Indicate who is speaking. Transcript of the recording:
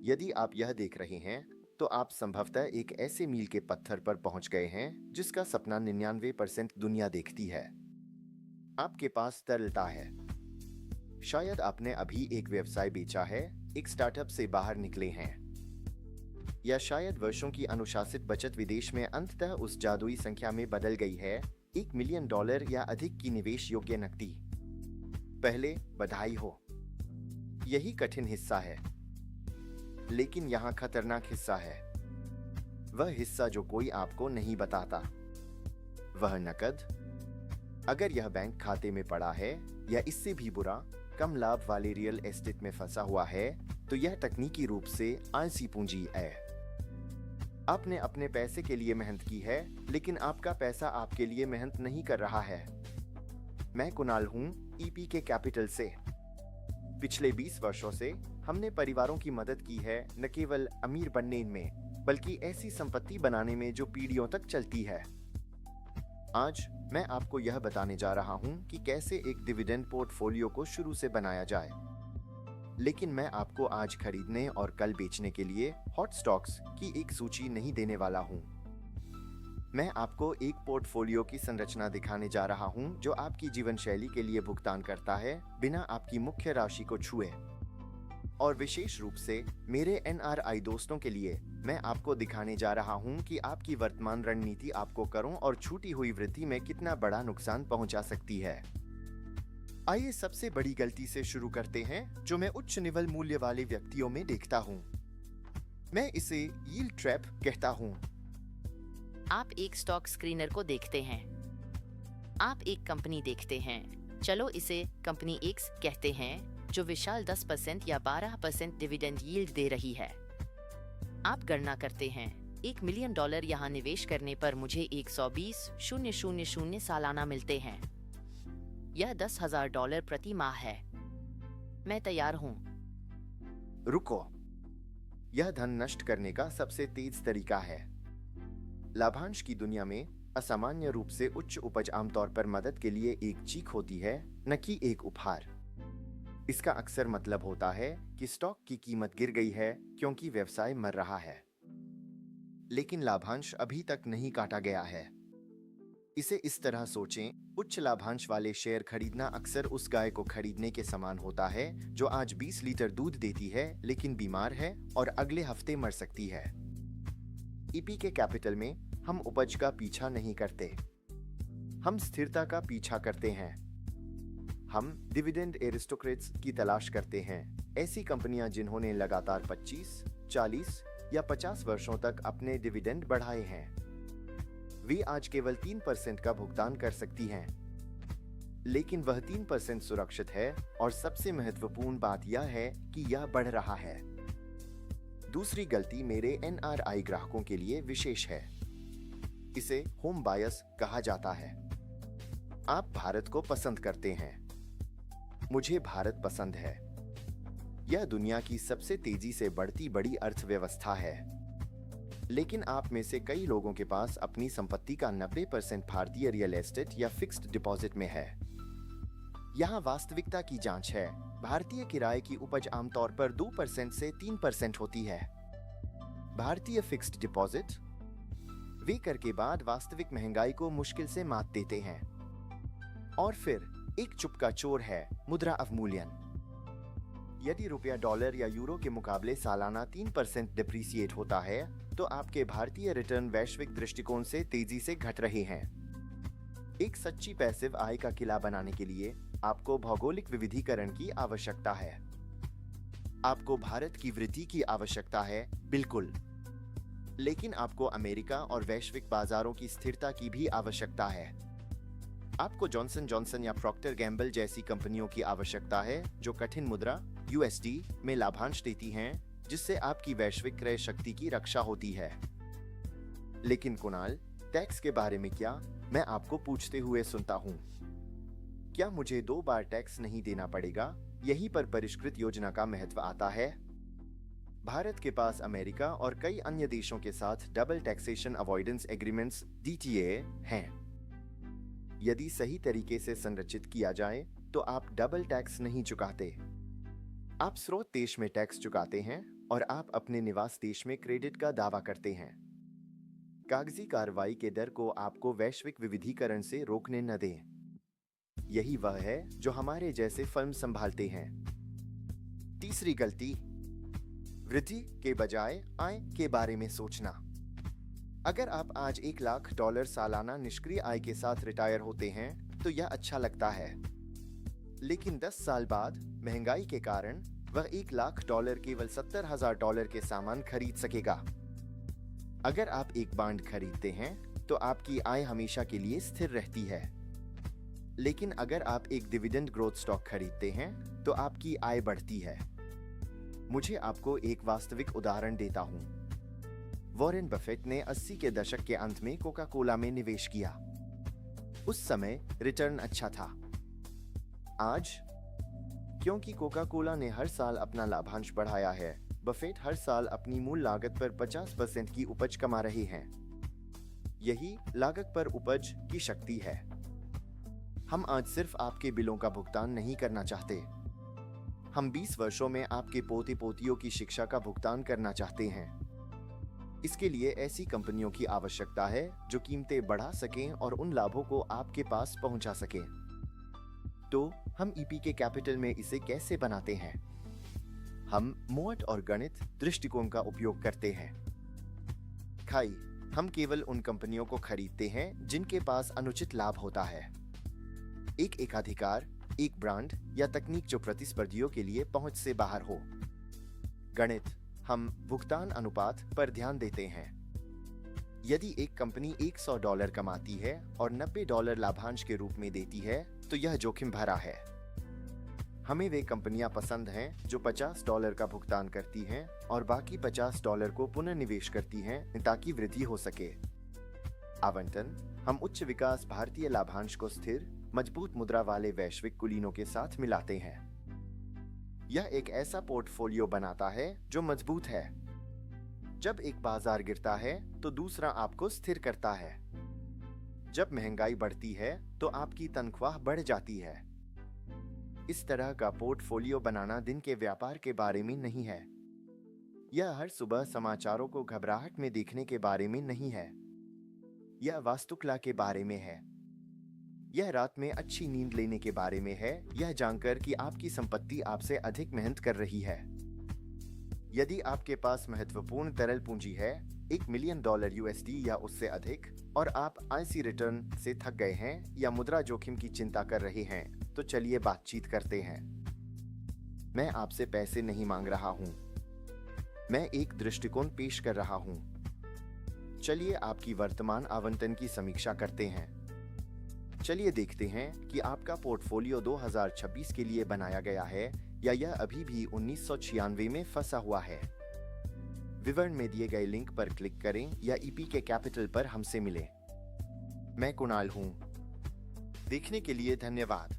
Speaker 1: यदि आप यह देख रहे हैं तो आप संभवतः एक ऐसे मील के पत्थर पर पहुंच गए हैं जिसका सपना 99% दुनिया देखती है। आपके पास तरलता है। शायद आपने अभी एक व्यवसाय बेचा है, एक स्टार्टअप से बाहर निकले हैं, या शायद वर्षों की अनुशासित बचत विदेश में अंततः उस जादुई संख्या में बदल गई है, $1 मिलियन या अधिक की निवेश योग्य नकदी। पहले बधाई हो, यही कठिन हिस्सा है, लेकिन यहाँ खतरनाक हिस्सा है। वह हिस्सा जो कोई आपको नहीं बताता, वह नकद। अगर यह बैंक खाते में पड़ा है या इससे भी बुरा, कम लाभ वाले रियल एस्टेट में फंसा हुआ है, तो यह तकनीकी रूप से आलसी पूंजी है। आपने अपने पैसे के लिए मेहनत की है, लेकिन आपका पैसा आपके लिए मेहनत नहीं कर रहा है। मैं कुणाल हूं, ईपी के कैपिटल से। पिछले 20 वर्षों से हमने परिवारों की मदद की है, न केवल अमीर बनने में, बल्कि ऐसी संपत्ति बनाने में जो पीढ़ियों तक चलती है। आज मैं आपको यह बताने जा रहा हूं कि कैसे एक डिविडेंड पोर्टफोलियो को शुरू से बनाया जाए। लेकिन मैं आपको आज खरीदने और कल बेचने के लिए हॉट स्टॉक्स की एक सूची नहीं देने वाला हूं। मैं आपको एक पोर्टफोलियो की संरचना दिखाने जा रहा हूं जो आपकी जीवन शैली के लिए भुगतान करता है बिना आपकी मुख्य राशि को छुए। और विशेष रूप से मेरे एनआरआई दोस्तों के लिए मैं आपको दिखाने जा रहा हूं कि आपकी वर्तमान रणनीति आपको करों और छूटी हुई वृद्धि में कितना बड़ा नुकसान पहुंचा सकती है। आइए सबसे बड़ी गलती से शुरू करते हैं जो मैं उच्च निवल मूल्य वाले व्यक्तियों में देखता हूं। मैं इसे यील्ड ट्रैप कहता हूं।
Speaker 2: आप एक स्टॉक स्क्रीनर को देखते हैं। आप एक कंपनी देखते हैं, चलो इसे कंपनी एक्स कहते हैं, जो विशाल 10% या 12% डिविडेंड यील्ड दे रही है। आप गणना करते हैं, $1 मिलियन यहाँ निवेश करने पर मुझे 120,000 सालाना मिलते हैं। यह $10,000 प्रति माह है। मैं तैयार हूँ।
Speaker 1: रुको, यह धन नष्ट करने का सबसे तेज तरीका है। लाभांश की दुनिया में असामान्य रूप से उच्च उपज आमतौर पर मदद के लिए एक चीख होती है, न कि एक उपहार। इसका अक्सर मतलब होता है कि स्टॉक की कीमत गिर गई है क्योंकि व्यवसाय मर रहा है, लेकिन लाभांश अभी तक नहीं काटा गया है। इसे इस तरह सोचें, उच्च लाभांश वाले शेयर खरीदना अक्सर उस गाय को खरीदने के समान होता है जो आज 20 लीटर दूध देती है लेकिन बीमार है और अगले हफ्ते मर सकती है। ईपी के कैपिटल में हम उपज का पीछा नहीं करते, हम स्थिरता का पीछा करते हैं। हम डिविडेंड एरिस्टोक्रेट्स की तलाश करते हैं, ऐसी कंपनियां जिन्होंने लगातार 25, 40 या 50 वर्षों तक अपने डिविडेंड बढ़ाए हैं। वे आज केवल 3% का भुगतान कर सकती हैं, लेकिन वह 3% सुरक्षित है और सबसे महत्वपूर्ण बात यह है कि यह बढ़ रहा है। दूसरी गलती मेरे एनआरआई ग्राहकों के लिए विशेष है। इसे होम बायस कहा जाता है। आप भारत को पसंद करते हैं। मुझे भारत पसंद है। यह दुनिया की सबसे तेजी से बढ़ती बड़ी अर्थव्यवस्था है। लेकिन आप में से कई लोगों के पास अपनी संपत्ति का 90% भारतीय रियल एस्टेट या फिक्स्ड डिपॉजिट में है। यहाँ वास्तविकता की जांच है। भारतीय किराए की उपज आमतौर पर 2% से 3% होती है। भारतीय फिक्स्ड डिपॉजिट वे कर के बाद वास्तविक महंगाई को मुश्किल से मात देते हैं। और फिर एक चुपका चोर है मुद्रा अवमूल्यन। यदि रुपया डॉलर या यूरो के मुकाबले सालाना 3% डिप्रिसिएट होता है, तो आपके भारतीय रिटर्न वैश्विक दृष्टिकोण से तेजी से घट रहे हैं। एक सच्ची पैसिव आय का किला बनाने के लिए आपको भौगोलिक विविधीकरण की आवश्यकता है। आपको भारत की वृद्धि की आवश्यकता है, बिल्कुल, लेकिन आपको अमेरिका और वैश्विक बाजारों की स्थिरता की भी आवश्यकता है। आपको जॉनसन जॉनसन या प्रॉक्टर गैम्बल जैसी कंपनियों की आवश्यकता है जो कठिन मुद्रा यूएसडी में लाभांश देती हैं, जिससे आपकी वैश्विक क्रय शक्ति की रक्षा होती है। लेकिन कुणाल, टैक्स के बारे में क्या? मैं आपको पूछते हुए सुनता हूं। क्या मुझे 2 बार टैक्स नहीं देना पड़ेगा? यहीं पर परिष्कृत योजना का महत्व आता है। भारत के पास अमेरिका और कई अन्य देशों के साथ double taxation avoidance agreements DTA हैं। यदि सही तरीके से संरचित किया जाए तो आप डबल टैक्स नहीं चुकाते। आप स्रोत देश में टैक्स चुकाते हैं और आप अपने निवास देश में क्रेडिट का दावा करते हैं। कागजी कार्रवाई के डर को आपको वैश्विक विविधीकरण से रोकने न दें। यही वह है जो हमारे जैसे फर्म संभालते हैं। तीसरी गलती, वृद्धि के बजाय आय के बारे में सोचना। अगर आप आज $1 लाख सालाना निष्क्रिय आय के साथ रिटायर होते हैं तो यह अच्छा लगता है, लेकिन 10 साल बाद महंगाई के कारण वह $1 लाख केवल $70,000 के सामान खरीद सकेगा। अगर आप एक बॉन्ड खरीदते हैं तो आपकी आय हमेशा के लिए स्थिर रहती है, लेकिन अगर आप एक डिविडेंड ग्रोथ स्टॉक खरीदते हैं तो आपकी आय बढ़ती है। मुझे आपको एक वास्तविक उदाहरण देता हूं। वॉरेन बफेट ने 80 के दशक के अंत में कोका कोला में निवेश किया। उस समय रिटर्न अच्छा था। आज, क्योंकि कोका कोला ने हर साल अपना लाभांश बढ़ाया है, बफेट हर साल अपनी मूल लागत पर 50% की उपज कमा रहे हैं। यही लागत पर उपज की शक्ति है। हम आज सिर्फ आपके बिलों का भुगतान नहीं करना चाहते, हम 20 वर्षों में आपके पोते पोतियों की शिक्षा का भुगतान करना चाहते हैं। इसके लिए ऐसी कंपनियों की आवश्यकता है जो कीमतें बढ़ा सकें और उन लाभों को आपके पास पहुंचा सकें। तो हम ईपीके कैपिटल में इसे कैसे बनाते हैं? हम मोट और गणित दृष्टिकोण का उपयोग करते हैं। हम केवल उन कंपनियों को खरीदते हैं जिनके पास अनुचित लाभ होता है। एक एकाधिकार, एक ब्रांड या तकनीक जो प्रतिस्पर्धियों के लिए पहुंच से बाहर हो। गणित, हम भुगतान अनुपात पर ध्यान देते हैं। यदि एक कंपनी $100 कमाती है और $90 लाभांश के रूप में देती है तो यह जोखिम भरा है। हमें वे कंपनियां पसंद हैं जो $50 का भुगतान करती हैं और बाकी $50 को पुनर्निवेश करती हैं ताकि वृद्धि हो सके। आवंटन, हम उच्च विकास भारतीय लाभांश को स्थिर, मजबूत मुद्रा वाले वैश्विक कुलीनों के साथ मिलाते हैं। यह एक ऐसा पोर्टफोलियो बनाता है जो मजबूत है। जब एक बाजार गिरता है तो दूसरा आपको स्थिर करता है। जब महंगाई बढ़ती है तो आपकी तनख्वाह बढ़ जाती है। इस तरह का पोर्टफोलियो बनाना दिन के व्यापार के बारे में नहीं है। यह हर सुबह समाचारों को घबराहट में देखने के बारे में नहीं है। यह वास्तुकला के बारे में है। यह रात में अच्छी नींद लेने के बारे में है, यह जानकर कि आपकी संपत्ति आपसे अधिक मेहनत कर रही है। यदि आपके पास महत्वपूर्ण तरल पूंजी है, $1 मिलियन USD या उससे अधिक, और आप आईसी रिटर्न से थक गए हैं या मुद्रा जोखिम की चिंता कर रहे हैं, तो चलिए बातचीत करते हैं। मैं आपसे पैसे नहीं मांग रहा हूं, मैं एक दृष्टिकोण पेश कर रहा हूं। चलिए आपकी वर्तमान आवंटन की समीक्षा करते हैं। चलिए देखते हैं कि आपका पोर्टफोलियो 2026 के लिए बनाया गया है या यह अभी भी 1996 में फंसा हुआ है। विवरण में दिए गए लिंक पर क्लिक करें या ईपीके कैपिटल पर हमसे मिलें। मैं कुणाल हूं। देखने के लिए धन्यवाद।